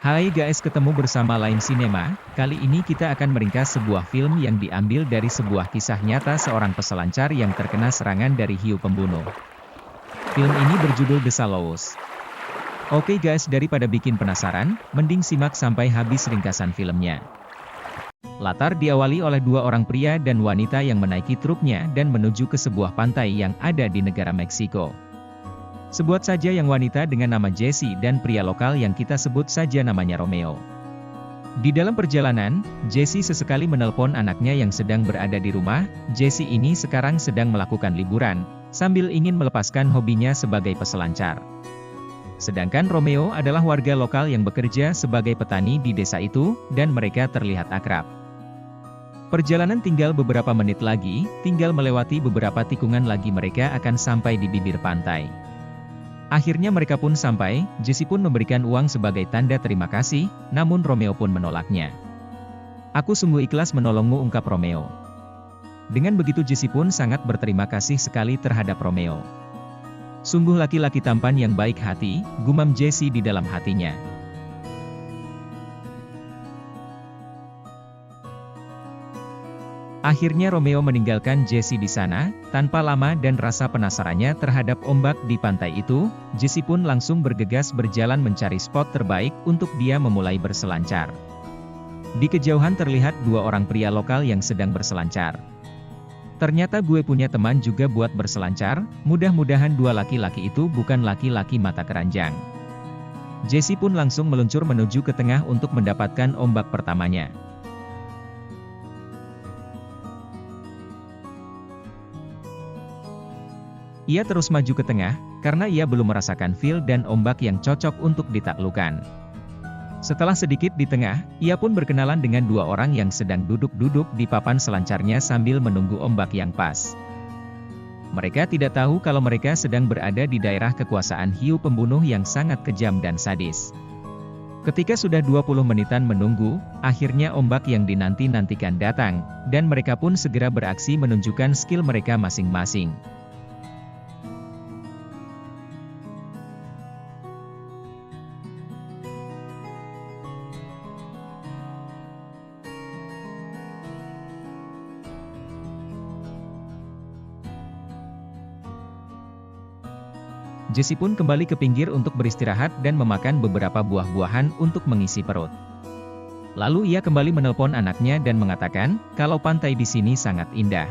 Hai guys, ketemu bersama Line Cinema. Kali ini kita akan meringkas sebuah film yang diambil dari sebuah kisah nyata seorang peselancar yang terkena serangan dari hiu pembunuh. Film ini berjudul The Shallows. Oke guys, daripada bikin penasaran, mending simak sampai habis ringkasan filmnya. Latar diawali oleh dua orang pria dan wanita yang menaiki truknya dan menuju ke sebuah pantai yang ada di negara Meksiko. Sebut saja yang wanita dengan nama Jessie dan pria lokal yang kita sebut saja namanya Romeo. Di dalam perjalanan, Jessie sesekali menelpon anaknya yang sedang berada di rumah. Jessie ini sekarang sedang melakukan liburan, sambil ingin melepaskan hobinya sebagai peselancar. Sedangkan Romeo adalah warga lokal yang bekerja sebagai petani di desa itu, dan mereka terlihat akrab. Perjalanan tinggal beberapa menit lagi, tinggal melewati beberapa tikungan lagi mereka akan sampai di bibir pantai. Akhirnya mereka pun sampai. Jessie pun memberikan uang sebagai tanda terima kasih, namun Romeo pun menolaknya. "Aku sungguh ikhlas menolongmu," ungkap Romeo. Dengan begitu Jessie pun sangat berterima kasih sekali terhadap Romeo. "Sungguh laki-laki tampan yang baik hati," gumam Jessie di dalam hatinya. Akhirnya Romeo meninggalkan Jessie di sana. Tanpa lama dan rasa penasarannya terhadap ombak di pantai itu, Jessie pun langsung bergegas berjalan mencari spot terbaik untuk dia memulai berselancar. Di kejauhan terlihat dua orang pria lokal yang sedang berselancar. "Ternyata gue punya teman juga buat berselancar, mudah-mudahan dua laki-laki itu bukan laki-laki mata keranjang." Jessie pun langsung meluncur menuju ke tengah untuk mendapatkan ombak pertamanya. Ia terus maju ke tengah, karena ia belum merasakan feel dan ombak yang cocok untuk ditaklukkan. Setelah sedikit di tengah, ia pun berkenalan dengan dua orang yang sedang duduk-duduk di papan selancarnya sambil menunggu ombak yang pas. Mereka tidak tahu kalau mereka sedang berada di daerah kekuasaan hiu pembunuh yang sangat kejam dan sadis. Ketika sudah 20 menitan menunggu, akhirnya ombak yang dinanti-nantikan datang, dan mereka pun segera beraksi menunjukkan skill mereka masing-masing. Jessie pun kembali ke pinggir untuk beristirahat dan memakan beberapa buah-buahan untuk mengisi perut. Lalu ia kembali menelpon anaknya dan mengatakan, kalau pantai di sini sangat indah.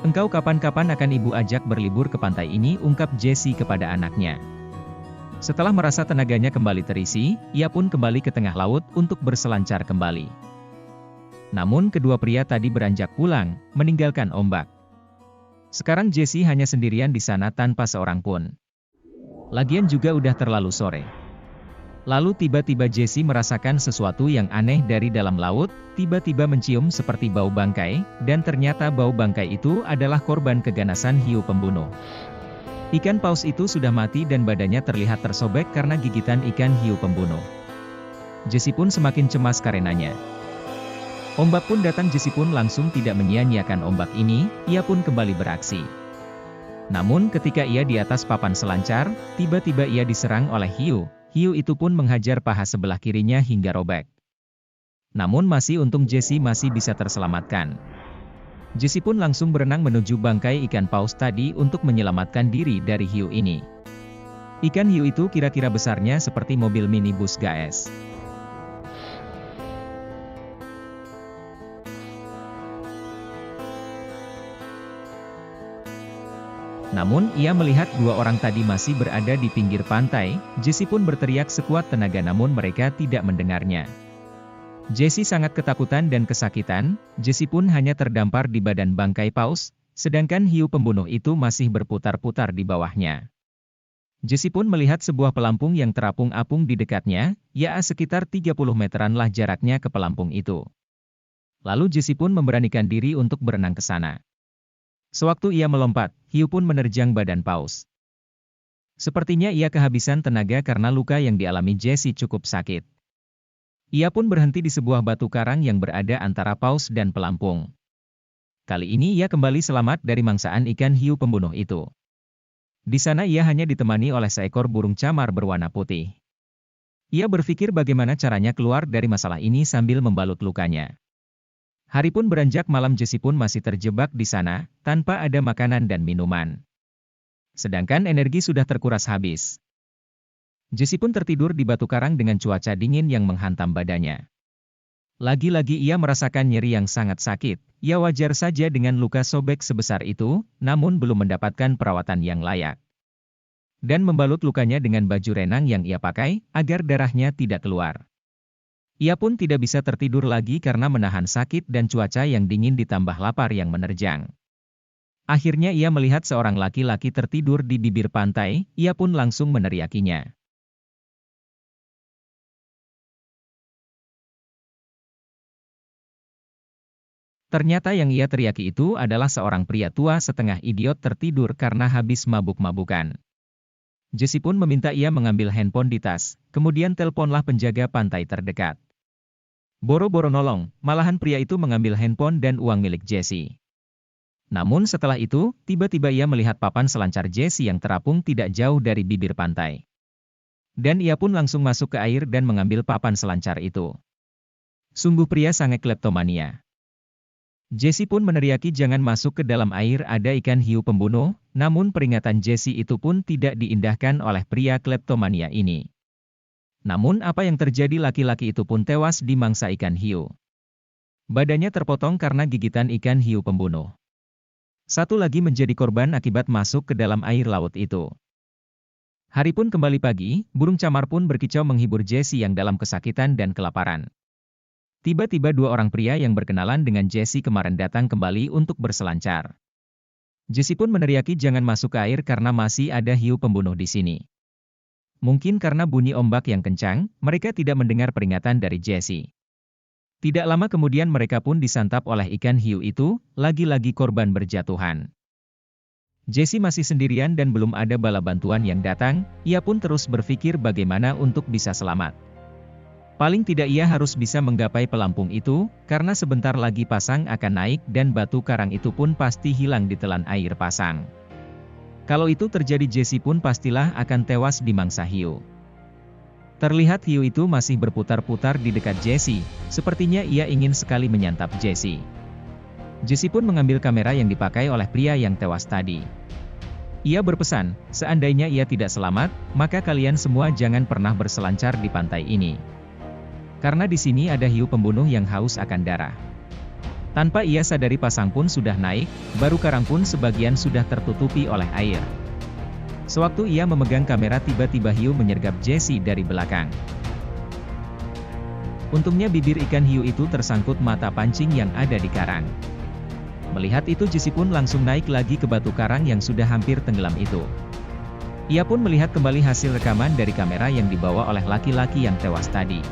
"Engkau kapan-kapan akan ibu ajak berlibur ke pantai ini," ungkap Jessie kepada anaknya. Setelah merasa tenaganya kembali terisi, ia pun kembali ke tengah laut untuk berselancar kembali. Namun kedua pria tadi beranjak pulang, meninggalkan ombak. Sekarang Jessie hanya sendirian di sana tanpa seorang pun. Lagian juga udah terlalu sore. Lalu tiba-tiba Jessie merasakan sesuatu yang aneh dari dalam laut, tiba-tiba mencium seperti bau bangkai, dan ternyata bau bangkai itu adalah korban keganasan hiu pembunuh. Ikan paus itu sudah mati dan badannya terlihat tersobek karena gigitan ikan hiu pembunuh. Jessie pun semakin cemas karenanya. Ombak pun datang. Jessie pun langsung tidak menyia-nyiakan ombak ini, ia pun kembali beraksi. Namun ketika ia di atas papan selancar, tiba-tiba ia diserang oleh hiu. Hiu itu pun menghajar paha sebelah kirinya hingga robek. Namun masih untung Jessie masih bisa terselamatkan. Jessie pun langsung berenang menuju bangkai ikan paus tadi untuk menyelamatkan diri dari hiu ini. Ikan hiu itu kira-kira besarnya seperti mobil minibus guys. Namun, ia melihat dua orang tadi masih berada di pinggir pantai. Jessie pun berteriak sekuat tenaga namun mereka tidak mendengarnya. Jessie sangat ketakutan dan kesakitan. Jessie pun hanya terdampar di badan bangkai paus, sedangkan hiu pembunuh itu masih berputar-putar di bawahnya. Jessie pun melihat sebuah pelampung yang terapung-apung di dekatnya, ya sekitar 30 meteran lah jaraknya ke pelampung itu. Lalu Jessie pun memberanikan diri untuk berenang ke sana. Sewaktu ia melompat, hiu pun menerjang badan paus. Sepertinya ia kehabisan tenaga karena luka yang dialami Jessie cukup sakit. Ia pun berhenti di sebuah batu karang yang berada antara paus dan pelampung. Kali ini ia kembali selamat dari mangsaan ikan hiu pembunuh itu. Di sana ia hanya ditemani oleh seekor burung camar berwarna putih. Ia berpikir bagaimana caranya keluar dari masalah ini sambil membalut lukanya. Hari pun beranjak malam, Jessie pun masih terjebak di sana, tanpa ada makanan dan minuman. Sedangkan energi sudah terkuras habis. Jessie pun tertidur di batu karang dengan cuaca dingin yang menghantam badannya. Lagi-lagi ia merasakan nyeri yang sangat sakit. Ia wajar saja dengan luka sobek sebesar itu, namun belum mendapatkan perawatan yang layak. Dan membalut lukanya dengan baju renang yang ia pakai, agar darahnya tidak keluar. Ia pun tidak bisa tertidur lagi karena menahan sakit dan cuaca yang dingin ditambah lapar yang menerjang. Akhirnya ia melihat seorang laki-laki tertidur di bibir pantai, ia pun langsung meneriakinya. Ternyata yang ia teriaki itu adalah seorang pria tua setengah idiot tertidur karena habis mabuk-mabukan. Jessie pun meminta ia mengambil handphone di tas, kemudian teleponlah penjaga pantai terdekat. Boro-boro nolong, malahan pria itu mengambil handphone dan uang milik Jessie. Namun setelah itu, tiba-tiba ia melihat papan selancar Jessie yang terapung tidak jauh dari bibir pantai. Dan ia pun langsung masuk ke air dan mengambil papan selancar itu. Sungguh pria sangat kleptomania. Jessie pun meneriaki jangan masuk ke dalam air, ada ikan hiu pembunuh, namun peringatan Jessie itu pun tidak diindahkan oleh pria kleptomania ini. Namun apa yang terjadi, laki-laki itu pun tewas dimangsa ikan hiu. Badannya terpotong karena gigitan ikan hiu pembunuh. Satu lagi menjadi korban akibat masuk ke dalam air laut itu. Hari pun kembali pagi, burung camar pun berkicau menghibur Jessie yang dalam kesakitan dan kelaparan. Tiba-tiba dua orang pria yang berkenalan dengan Jessie kemarin datang kembali untuk berselancar. Jessie pun meneriaki jangan masuk ke air karena masih ada hiu pembunuh di sini. Mungkin karena bunyi ombak yang kencang, mereka tidak mendengar peringatan dari Jessie. Tidak lama kemudian mereka pun disantap oleh ikan hiu itu, lagi-lagi korban berjatuhan. Jessie masih sendirian dan belum ada bala bantuan yang datang, ia pun terus berpikir bagaimana untuk bisa selamat. Paling tidak ia harus bisa menggapai pelampung itu, karena sebentar lagi pasang akan naik dan batu karang itu pun pasti hilang ditelan air pasang. Kalau itu terjadi Jessie pun pastilah akan tewas dimangsa hiu. Terlihat hiu itu masih berputar-putar di dekat Jessie, sepertinya ia ingin sekali menyantap Jessie. Jessie pun mengambil kamera yang dipakai oleh pria yang tewas tadi. Ia berpesan, seandainya ia tidak selamat, maka kalian semua jangan pernah berselancar di pantai ini. Karena di sini ada hiu pembunuh yang haus akan darah. Tanpa ia sadari pasang pun sudah naik, baru karang pun sebagian sudah tertutupi oleh air. Sewaktu ia memegang kamera tiba-tiba hiu menyergap Jessie dari belakang. Untungnya bibir ikan hiu itu tersangkut mata pancing yang ada di karang. Melihat itu Jessie pun langsung naik lagi ke batu karang yang sudah hampir tenggelam itu. Ia pun melihat kembali hasil rekaman dari kamera yang dibawa oleh laki-laki yang tewas tadi.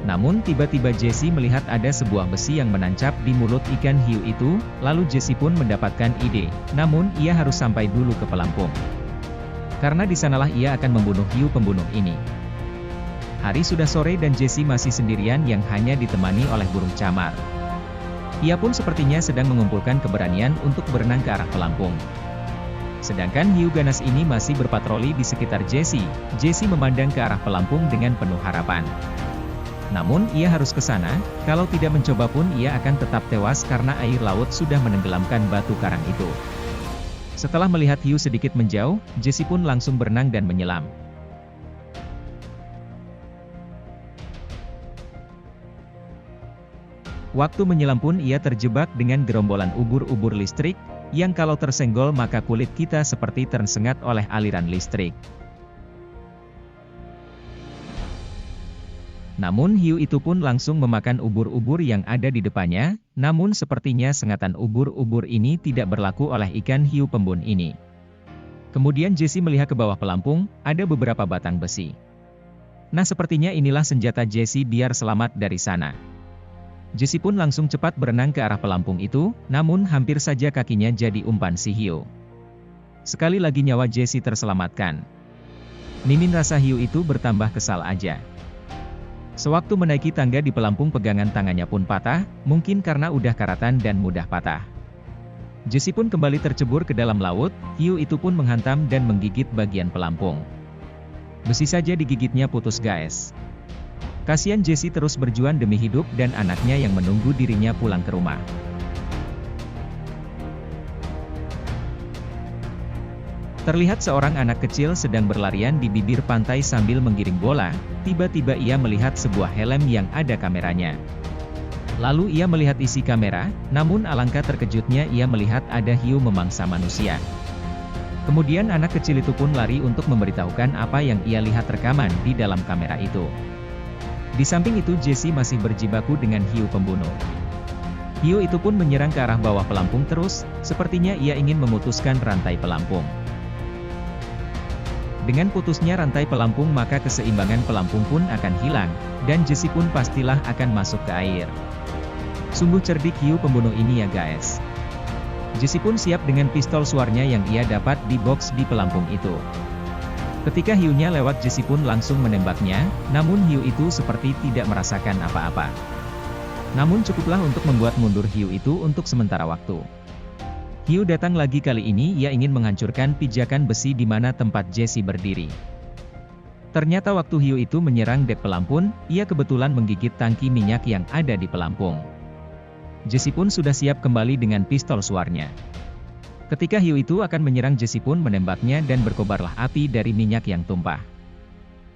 Namun tiba-tiba Jessie melihat ada sebuah besi yang menancap di mulut ikan hiu itu, lalu Jessie pun mendapatkan ide, namun ia harus sampai dulu ke pelampung. Karena di sanalah ia akan membunuh hiu pembunuh ini. Hari sudah sore dan Jessie masih sendirian yang hanya ditemani oleh burung camar. Ia pun sepertinya sedang mengumpulkan keberanian untuk berenang ke arah pelampung. Sedangkan hiu ganas ini masih berpatroli di sekitar Jessie. Jessie memandang ke arah pelampung dengan penuh harapan. Namun ia harus ke sana, kalau tidak mencoba pun ia akan tetap tewas karena air laut sudah menenggelamkan batu karang itu. Setelah melihat hiu sedikit menjauh, Jessie pun langsung berenang dan menyelam. Waktu menyelam pun ia terjebak dengan gerombolan ubur-ubur listrik, yang kalau tersenggol maka kulit kita seperti tersengat oleh aliran listrik. Namun hiu itu pun langsung memakan ubur-ubur yang ada di depannya, namun sepertinya sengatan ubur-ubur ini tidak berlaku oleh ikan hiu pembunuh ini. Kemudian Jessie melihat ke bawah pelampung, ada beberapa batang besi. Nah sepertinya inilah senjata Jessie biar selamat dari sana. Jessie pun langsung cepat berenang ke arah pelampung itu, namun hampir saja kakinya jadi umpan si hiu. Sekali lagi nyawa Jessie terselamatkan. Mimin rasa hiu itu bertambah kesal aja. Sewaktu menaiki tangga di pelampung pegangan tangannya pun patah, mungkin karena udah karatan dan mudah patah. Jessie pun kembali tercebur ke dalam laut, hiu itu pun menghantam dan menggigit bagian pelampung. Besi saja digigitnya putus guys. Kasian Jessie terus berjuang demi hidup dan anaknya yang menunggu dirinya pulang ke rumah. Terlihat seorang anak kecil sedang berlarian di bibir pantai sambil menggiring bola, tiba-tiba ia melihat sebuah helm yang ada kameranya. Lalu ia melihat isi kamera, namun alangkah terkejutnya ia melihat ada hiu memangsa manusia. Kemudian anak kecil itu pun lari untuk memberitahukan apa yang ia lihat rekaman di dalam kamera itu. Di samping itu Jessie masih berjibaku dengan hiu pembunuh. Hiu itu pun menyerang ke arah bawah pelampung terus, sepertinya ia ingin memutuskan rantai pelampung. Dengan putusnya rantai pelampung maka keseimbangan pelampung pun akan hilang, dan Jessie pun pastilah akan masuk ke air. Sungguh cerdik hiu pembunuh ini ya guys. Jessie pun siap dengan pistol suarnya yang ia dapat di box di pelampung itu. Ketika hiunya lewat Jessie pun langsung menembaknya, namun hiu itu seperti tidak merasakan apa-apa. Namun cukuplah untuk membuat mundur hiu itu untuk sementara waktu. Hiu datang lagi kali ini ia ingin menghancurkan pijakan besi di mana tempat Jessie berdiri. Ternyata waktu hiu itu menyerang dek pelampung, ia kebetulan menggigit tangki minyak yang ada di pelampung. Jessie pun sudah siap kembali dengan pistol suarnya. Ketika hiu itu akan menyerang Jessie pun menembaknya dan berkobarlah api dari minyak yang tumpah.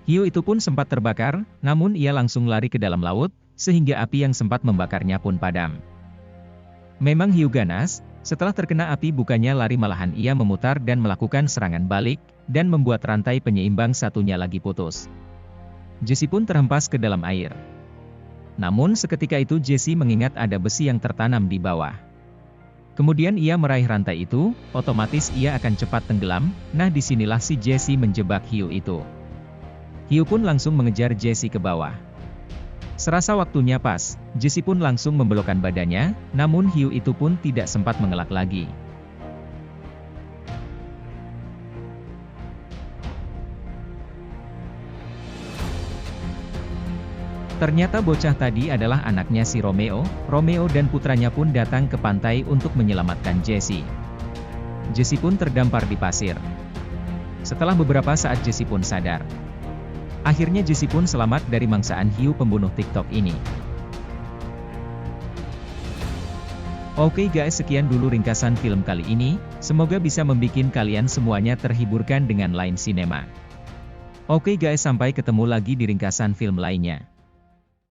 Hiu itu pun sempat terbakar, namun ia langsung lari ke dalam laut, sehingga api yang sempat membakarnya pun padam. Memang hiu ganas, setelah terkena api bukannya lari malahan ia memutar dan melakukan serangan balik, dan membuat rantai penyeimbang satunya lagi putus. Jessie pun terhempas ke dalam air. Namun seketika itu Jessie mengingat ada besi yang tertanam di bawah. Kemudian ia meraih rantai itu, otomatis ia akan cepat tenggelam, nah disinilah si Jessie menjebak hiu itu. Hiu pun langsung mengejar Jessie ke bawah. Serasa waktunya pas, Jessie pun langsung membelokkan badannya, namun hiu itu pun tidak sempat mengelak lagi. Ternyata bocah tadi adalah anaknya si Romeo. Romeo dan putranya pun datang ke pantai untuk menyelamatkan Jessie. Jessie pun terdampar di pasir. Setelah beberapa saat Jessie pun sadar. Akhirnya Jessie pun selamat dari mangsaan hiu pembunuh TikTok ini. Oke guys, sekian dulu ringkasan film kali ini, semoga bisa membuat kalian semuanya terhiburkan dengan Line Cinema. Oke guys, sampai ketemu lagi di ringkasan film lainnya.